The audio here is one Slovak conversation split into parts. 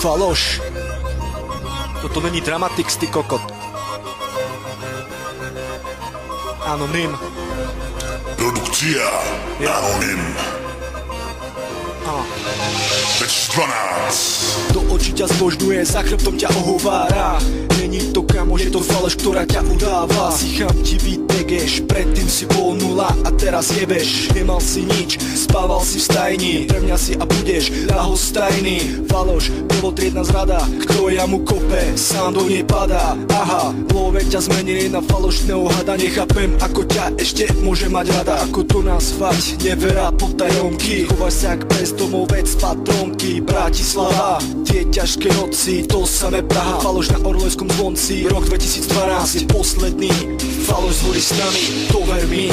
Faloš. Toto není Dramatix, ty kokot. Anonym. Produkcia Anonym. 12. Do očí ťa zbožňuje, za chrbtom ťa ohovára. Není to kamo, je to faloš, ktorá ťa udáva. Si chamti vytegeš, predtým si bol nula a teraz jebeš. Nemal si nič, spával si v stajni, trvňa si a budeš ľahostajný. Faloš, prvotriedna zrada, kto ja mu kope, sám do nej padá. Aha, love ťa zmenili na falošného hada. Nechápem, ako ťa ešte môže mať rada. Ako to nazvať, nevera potajomky. Chováš sa jak bezdomovec z patronky. Bratislava, tie ťažké noci, to samé Praha. Faloš na Orlojskom zvonci, rok 2012 je posledný. Faloš zvorí s nami, to ver mi.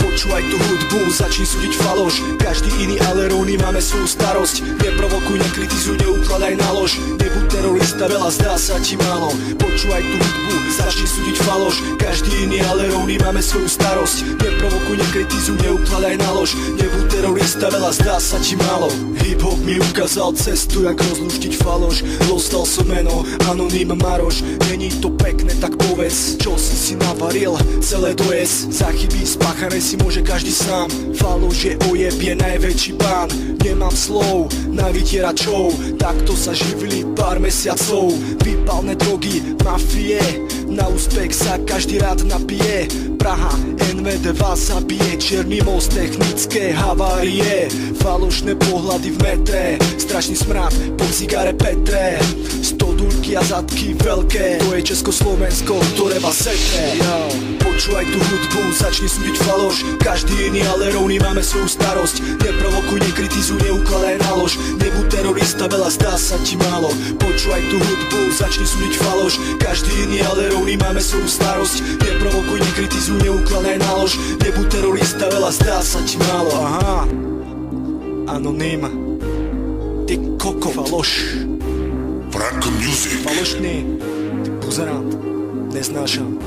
Počúvaj tú hudbu, začni súdiť faloš. Každý iný, ale rovný, máme svoju starosť. Neprovokuj, nekritizuj, neukladaj na lož. Nebuď terorista, veľa zdá sa ti málo. Počúvaj tú hudbu, začni súdiť faloš. Každý iný, ale rovný, máme svoju starosť. Neprovokuj, nekritizuj, neukladaj na lož. Nebuď terorista, veľa zdá sa ti málo. Hip-hop mi ukázal cestu, jak rozluštiť faloš. Dostal som meno, Anonym Maroš. Není to pekné, tak povedz, čo si navaril, celé dojes. Za chyby spáchané si môže každý sám. Faloš je ojeb, je najväčší pán. Nemám slov na vytieračov, takto sa živili pár mesiacov. Vypalné drogy, mafie, na úspech sa každý rád napije. Praha, NV2 zabije, černý most, technické havárie. Falošné pohľady v metre, strašný smrad po cigare Petre. Stodulky a zadky veľké, to je Československo, ktoré vás setre. Počúvaj tú hudbu, začni súdiť faloš. Každý iný, ale rovný, máme svoju starosť. Neprovokuj, nekritizuj, neukladaj na lož. Nebuď terorista, veľa zdá sa ti málo. Počúvaj tú hudbu, začni súdiť faloš. Každý iný, ale rovný, máme svoju starosť. Neprovokuj, nekritizuj, neukladaj na lož. Nebuď terorista, veľa zdá sa ti málo. Aha, Anonym. Ty koko, faloš. Frank Music. Falošný, ty buzerant, neznášam.